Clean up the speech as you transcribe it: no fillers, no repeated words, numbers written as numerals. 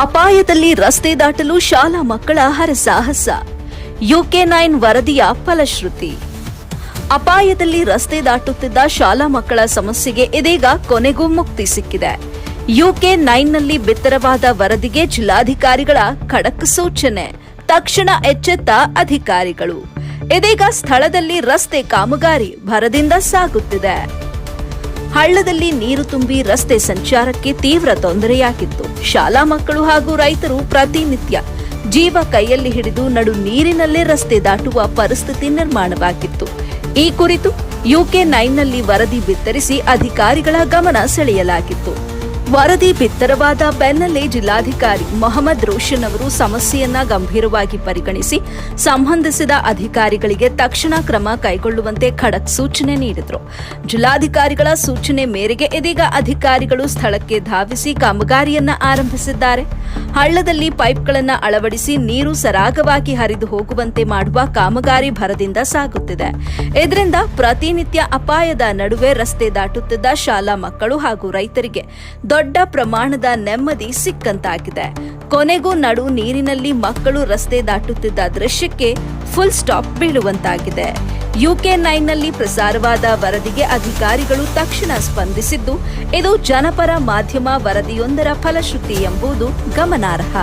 ಅಪಾಯದಲ್ಲಿ ರಸ್ತೆ ದಾಟಲು ಶಾಲಾ ಮಕ್ಕಳ ಹರಸಾಹಸ. UK9 ವರದಿಯ ಫಲಶ್ರುತಿ. ಅಪಾಯದಲ್ಲಿ ರಸ್ತೆ ದಾಟುತ್ತಿದ್ದ ಶಾಲಾ ಮಕ್ಕಳ ಸಮಸ್ಯೆಗೆ ಇದೀಗ ಕೊನೆಗೂ ಮುಕ್ತಿ ಸಿಕ್ಕಿದೆ. UK9ನಲ್ಲಿ ಬಿತ್ತರವಾದ ವರದಿಗೆ ಜಿಲ್ಲಾಧಿಕಾರಿಗಳ ಖಡಕ್ ಸೂಚನೆ. ತಕ್ಷಣ ಎಚ್ಚೆತ್ತ ಅಧಿಕಾರಿಗಳು. ಇದೀಗ ಸ್ಥಳದಲ್ಲಿ ರಸ್ತೆ ಕಾಮಗಾರಿ ಭರದಿಂದ ಸಾಗುತ್ತಿದೆ. ಹಳ್ಳದಲ್ಲಿ ನೀರು ತುಂಬಿ ರಸ್ತೆ ಸಂಚಾರಕ್ಕೆ ತೀವ್ರ ತೊಂದರೆಯಾಗಿತ್ತು. ಶಾಲಾ ಮಕ್ಕಳು ಹಾಗೂ ರೈತರು ಪ್ರತಿನಿತ್ಯ ಜೀವ ಕೈಯಲ್ಲಿ ಹಿಡಿದು ನಡು ನೀರಿನಲ್ಲೇ ರಸ್ತೆ ದಾಟುವ ಪರಿಸ್ಥಿತಿ ನಿರ್ಮಾಣವಾಗಿತ್ತು. ಈ ಕುರಿತು UK9ನಲ್ಲಿ ವರದಿ ಬಿತ್ತರಿಸಿ ಅಧಿಕಾರಿಗಳ ಗಮನ ಸೆಳೆಯಲಾಗಿತ್ತು. ವರದಿ ಬಿತ್ತರವಾದ ಬೆನ್ನಲ್ಲೇ ಜಿಲ್ಲಾಧಿಕಾರಿ ಮೊಹಮ್ಮದ್ ರೋಷನ್ ಅವರು ಸಮಸ್ಯೆಯನ್ನ ಗಂಭೀರವಾಗಿ ಪರಿಗಣಿಸಿ ಸಂಬಂಧಿಸಿದ ಅಧಿಕಾರಿಗಳಿಗೆ ತಕ್ಷಣ ಕ್ರಮ ಕೈಗೊಳ್ಳುವಂತೆ ಖಡಕ್ ಸೂಚನೆ ನೀಡಿದರು. ಜಿಲ್ಲಾಧಿಕಾರಿಗಳ ಸೂಚನೆ ಮೇರೆಗೆ ಇದೀಗ ಅಧಿಕಾರಿಗಳು ಸ್ಥಳಕ್ಕೆ ಧಾವಿಸಿ ಕಾಮಗಾರಿಯನ್ನ ಆರಂಭಿಸಿದ್ದಾರೆ. ಹಳ್ಳದಲ್ಲಿ ಪೈಪ್ಗಳನ್ನು ಅಳವಡಿಸಿ ನೀರು ಸರಾಗವಾಗಿ ಹರಿದು ಹೋಗುವಂತೆ ಮಾಡುವ ಕಾಮಗಾರಿ ಭರದಿಂದ ಸಾಗುತ್ತಿದೆ. ಇದರಿಂದ ಪ್ರತಿನಿತ್ಯ ಅಪಾಯದ ನಡುವೆ ರಸ್ತೆ ದಾಟುತ್ತಿದ್ದ ಶಾಲಾ ಮಕ್ಕಳು ಹಾಗೂ ರೈತರಿಗೆ ದೊಡ್ಡ ಪ್ರಮಾಣದ ನೆಮ್ಮದಿ ಸಿಕ್ಕಂತಾಗಿದೆ. ಕೊನೆಗೂ ನಡು ನೀರಿನಲ್ಲಿ ಮಕ್ಕಳು ರಸ್ತೆ ದಾಟುತ್ತಿದ್ದ ದೃಶ್ಯಕ್ಕೆ ಫುಲ್ ಸ್ಟಾಪ್ ಬೀಳುವಂತಾಗಿದೆ. UK9ನಲ್ಲಿ ಪ್ರಸಾರವಾದ ವರದಿಗೆ ಅಧಿಕಾರಿಗಳು ತಕ್ಷಣ ಸ್ಪಂದಿಸಿದ್ದು, ಇದು ಜನಪರ ಮಾಧ್ಯಮ ವರದಿಯೊಂದರ ಫಲಶ್ರುತಿ ಎಂಬುದು ಗಮನಾರ್ಹ.